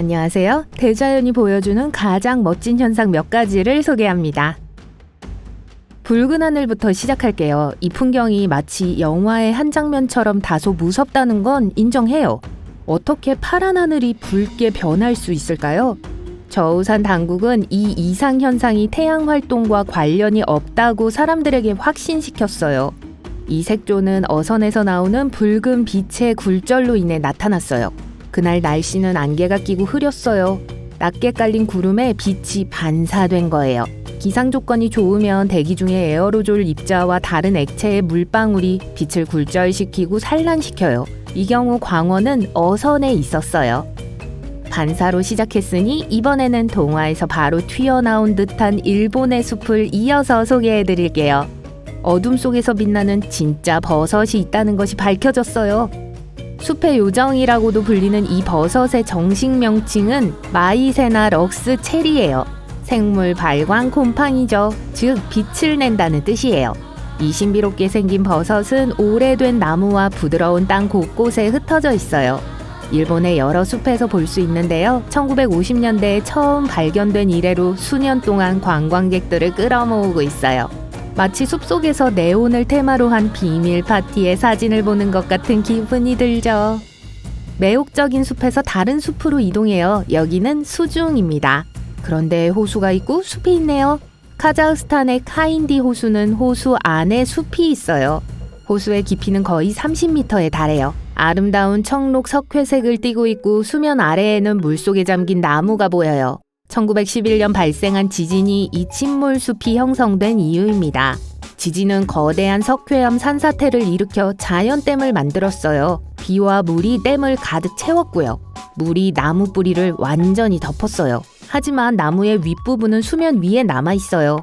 안녕하세요. 대자연이 보여주는 가장 멋진 현상 몇 가지를 소개합니다. 붉은 하늘부터 시작할게요. 이 풍경이 마치 영화의 한 장면처럼 다소 무섭다는 건 인정해요. 어떻게 파란 하늘이 붉게 변할 수 있을까요? 저우산 당국은 이 이상 현상이 태양 활동과 관련이 없다고 사람들에게 확신시켰어요. 이 색조는 어선에서 나오는 붉은 빛의 굴절로 인해 나타났어요. 그날 날씨는 안개가 끼고 흐렸어요. 낮게 깔린 구름에 빛이 반사된 거예요. 기상 조건이 좋으면 대기 중에 에어로졸 입자와 다른 액체의 물방울이 빛을 굴절시키고 산란시켜요. 이 경우 광원은 어선에 있었어요. 반사로 시작했으니 이번에는 동화에서 바로 튀어나온 듯한 일본의 숲을 이어서 소개해드릴게요. 어둠 속에서 빛나는 진짜 버섯이 있다는 것이 밝혀졌어요. 숲의 요정이라고도 불리는 이 버섯의 정식 명칭은 마이세나 럭스 체리예요. 생물 발광 곰팡이죠. 즉 빛을 낸다는 뜻이에요. 이 신비롭게 생긴 버섯은 오래된 나무와 부드러운 땅 곳곳에 흩어져 있어요. 일본의 여러 숲에서 볼 수 있는데요. 1950년대에 처음 발견된 이래로 수년 동안 관광객들을 끌어모으고 있어요. 마치 숲속에서 네온을 테마로 한 비밀 파티의 사진을 보는 것 같은 기분이 들죠. 매혹적인 숲에서 다른 숲으로 이동해요. 여기는 수중입니다. 그런데 호수가 있고 숲이 있네요. 카자흐스탄의 카인디 호수는 호수 안에 숲이 있어요. 호수의 깊이는 거의 30m에 달해요. 아름다운 청록 석회색을 띠고 있고 수면 아래에는 물속에 잠긴 나무가 보여요. 1911년 발생한 지진이 이 침몰 숲이 형성된 이유입니다. 지진은 거대한 석회암 산사태를 일으켜 자연댐을 만들었어요. 비와 물이 댐을 가득 채웠고요. 물이 나무 뿌리를 완전히 덮었어요. 하지만 나무의 윗부분은 수면 위에 남아있어요.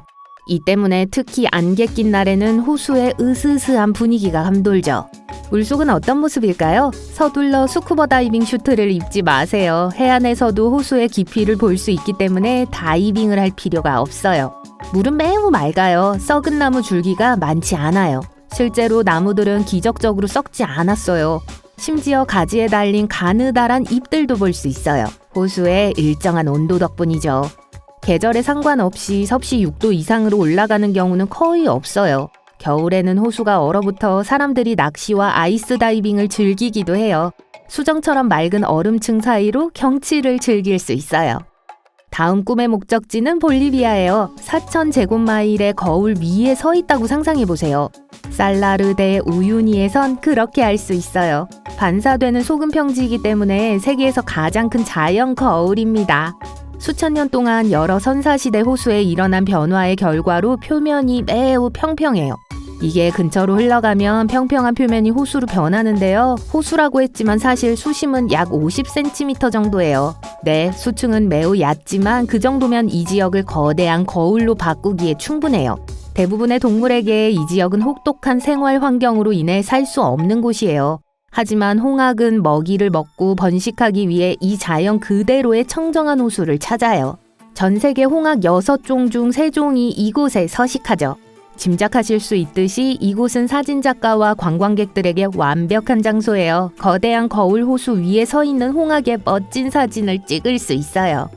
이 때문에 특히 안개 낀 날에는 호수의 으스스한 분위기가 감돌죠. 물속은 어떤 모습일까요? 서둘러 스쿠버 다이빙 슈트를 입지 마세요. 해안에서도 호수의 깊이를 볼 수 있기 때문에 다이빙을 할 필요가 없어요. 물은 매우 맑아요. 썩은 나무 줄기가 많지 않아요. 실제로 나무들은 기적적으로 썩지 않았어요. 심지어 가지에 달린 가느다란 잎들도 볼 수 있어요. 호수의 일정한 온도 덕분이죠. 계절에 상관없이 섭씨 6도 이상으로 올라가는 경우는 거의 없어요. 겨울에는 호수가 얼어붙어 사람들이 낚시와 아이스 다이빙을 즐기기도 해요. 수정처럼 맑은 얼음층 사이로 경치를 즐길 수 있어요. 다음 꿈의 목적지는 볼리비아예요. 4,000제곱마일의 거울 위에 서 있다고 상상해보세요. 살라르 데 우유니에선 그렇게 알 수 있어요. 반사되는 소금 평지이기 때문에 세계에서 가장 큰 자연 거울입니다. 수천 년 동안 여러 선사시대 호수에 일어난 변화의 결과로 표면이 매우 평평해요. 이게 근처로 흘러가면 평평한 표면이 호수로 변하는데요. 호수라고 했지만 사실 수심은 약 50cm 정도예요. 네, 수층은 매우 얕지만 그 정도면 이 지역을 거대한 거울로 바꾸기에 충분해요. 대부분의 동물에게 이 지역은 혹독한 생활 환경으로 인해 살 수 없는 곳이에요. 하지만 홍학은 먹이를 먹고 번식하기 위해 이 자연 그대로의 청정한 호수를 찾아요. 전 세계 홍학 6종 중 3종이 이곳에 서식하죠. 짐작하실 수 있듯이 이곳은 사진작가와 관광객들에게 완벽한 장소예요. 거대한 거울 호수 위에 서 있는 홍학의 멋진 사진을 찍을 수 있어요.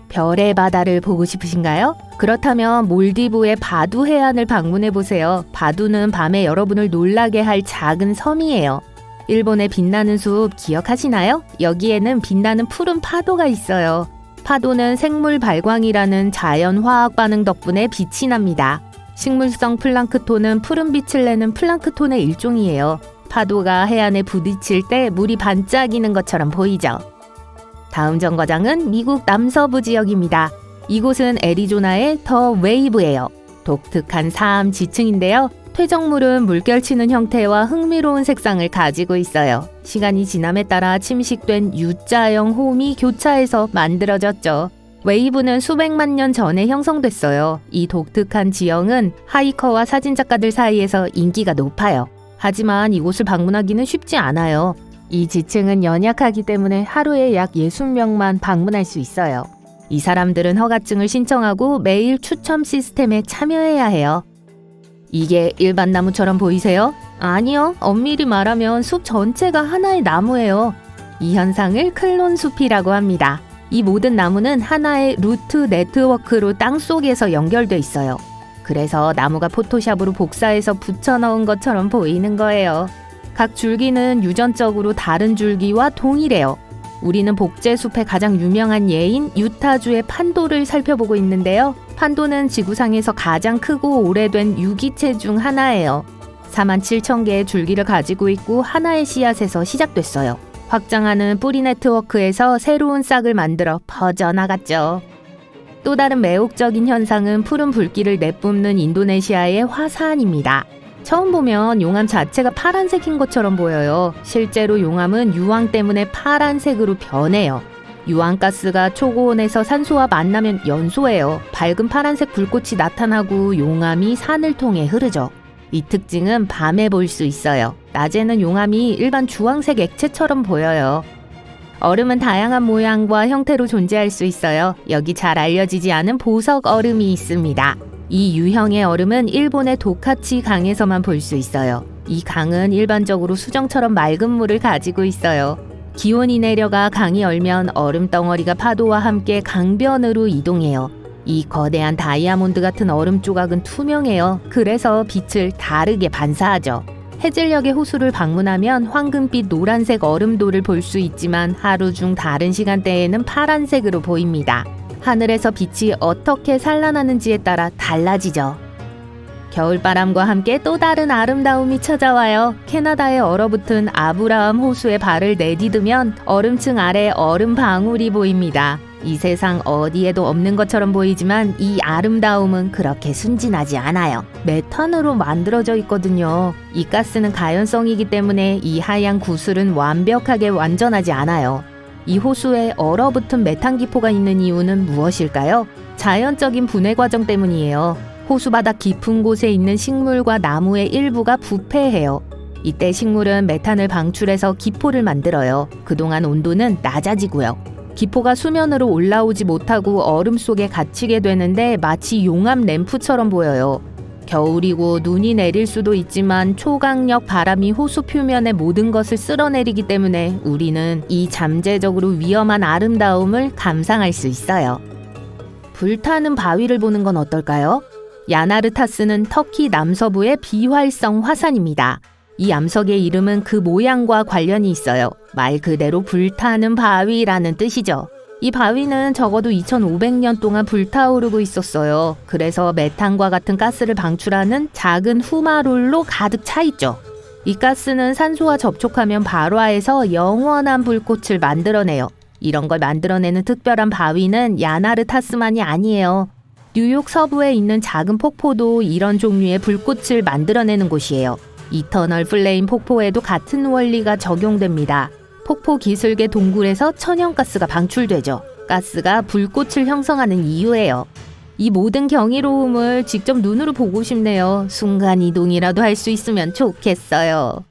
별의 바다를 보고 싶으신가요? 그렇다면 몰디브의 바두 해안을 방문해보세요. 바두는 밤에 여러분을 놀라게 할 작은 섬이에요. 일본의 빛나는 숲 기억하시나요? 여기에는 빛나는 푸른 파도가 있어요. 파도는 생물 발광이라는 자연 화학 반응 덕분에 빛이 납니다. 식물성 플랑크톤은 푸른 빛을 내는 플랑크톤의 일종이에요. 파도가 해안에 부딪힐 때 물이 반짝이는 것처럼 보이죠. 다음 정거장은 미국 남서부 지역입니다. 이곳은 애리조나의 더 웨이브예요. 독특한 사암 지층인데요. 퇴적물은 물결치는 형태와 흥미로운 색상을 가지고 있어요. 시간이 지남에 따라 침식된 U자형 홈이 교차해서 만들어졌죠. 웨이브는 수백만 년 전에 형성됐어요. 이 독특한 지형은 하이커와 사진작가들 사이에서 인기가 높아요. 하지만 이곳을 방문하기는 쉽지 않아요. 이 지층은 연약하기 때문에 하루에 약 60명만 방문할 수 있어요. 이 사람들은 허가증을 신청하고 매일 추첨 시스템에 참여해야 해요. 이게 일반 나무처럼 보이세요? 아니요. 엄밀히 말하면 숲 전체가 하나의 나무예요. 이 현상을 클론 숲이라고 합니다. 이 모든 나무는 하나의 루트 네트워크로 땅속에서 연결돼 있어요. 그래서 나무가 포토샵으로 복사해서 붙여넣은 것처럼 보이는 거예요. 각 줄기는 유전적으로 다른 줄기와 동일해요. 우리는 복제숲의 가장 유명한 예인 유타주의 판도를 살펴보고 있는데요. 판도는 지구상에서 가장 크고 오래된 유기체 중 하나예요. 47,000개의 줄기를 가지고 있고 하나의 씨앗에서 시작됐어요. 확장하는 뿌리 네트워크에서 새로운 싹을 만들어 퍼져나갔죠. 또 다른 매혹적인 현상은 푸른 불길을 내뿜는 인도네시아의 화산입니다. 처음 보면 용암 자체가 파란색인 것처럼 보여요. 실제로 용암은 유황 때문에 파란색으로 변해요. 유황가스가 초고온에서 산소와 만나면 연소해요. 밝은 파란색 불꽃이 나타나고 용암이 산을 통해 흐르죠. 이 특징은 밤에 볼 수 있어요. 낮에는 용암이 일반 주황색 액체처럼 보여요. 얼음은 다양한 모양과 형태로 존재할 수 있어요. 여기 잘 알려지지 않은 보석 얼음이 있습니다. 이 유형의 얼음은 일본의 도카치 강에서만 볼 수 있어요. 이 강은 일반적으로 수정처럼 맑은 물을 가지고 있어요. 기온이 내려가 강이 얼면 얼음 덩어리가 파도와 함께 강변으로 이동해요. 이 거대한 다이아몬드 같은 얼음 조각은 투명해요. 그래서 빛을 다르게 반사하죠. 해질녘에 호수를 방문하면 황금빛 노란색 얼음돌을 볼 수 있지만 하루 중 다른 시간대에는 파란색으로 보입니다. 하늘에서 빛이 어떻게 산란하는지에 따라 달라지죠. 겨울바람과 함께 또 다른 아름다움이 찾아와요. 캐나다에 얼어붙은 아브라함 호수에 발을 내디디면 얼음층 아래 얼음 방울이 보입니다. 이 세상 어디에도 없는 것처럼 보이지만 이 아름다움은 그렇게 순진하지 않아요. 메탄으로 만들어져 있거든요. 이 가스는 가연성이기 때문에 이 하얀 구슬은 완벽하게 완전하지 않아요. 이 호수에 얼어붙은 메탄 기포가 있는 이유는 무엇일까요? 자연적인 분해 과정 때문이에요. 호수 바닥 깊은 곳에 있는 식물과 나무의 일부가 부패해요. 이때 식물은 메탄을 방출해서 기포를 만들어요. 그동안 온도는 낮아지고요. 기포가 수면으로 올라오지 못하고 얼음 속에 갇히게 되는데 마치 용암 램프처럼 보여요. 겨울이고 눈이 내릴 수도 있지만 초강력 바람이 호수 표면의 모든 것을 쓸어내리기 때문에 우리는 이 잠재적으로 위험한 아름다움을 감상할 수 있어요. 불타는 바위를 보는 건 어떨까요? 야나르타스는 터키 남서부의 비활성 화산입니다. 이 암석의 이름은 그 모양과 관련이 있어요. 말 그대로 불타는 바위라는 뜻이죠. 이 바위는 적어도 2500년 동안 불타오르고 있었어요. 그래서 메탄과 같은 가스를 방출하는 작은 후마롤로 가득 차 있죠. 이 가스는 산소와 접촉하면 발화해서 영원한 불꽃을 만들어내요. 이런 걸 만들어내는 특별한 바위는 야나르타스만이 아니에요. 뉴욕 서부에 있는 작은 폭포도 이런 종류의 불꽃을 만들어내는 곳이에요. 이터널 플레임 폭포에도 같은 원리가 적용됩니다. 폭포 기슭의 동굴에서 천연가스가 방출되죠. 가스가 불꽃을 형성하는 이유예요. 이 모든 경이로움을 직접 눈으로 보고 싶네요. 순간이동이라도 할 수 있으면 좋겠어요.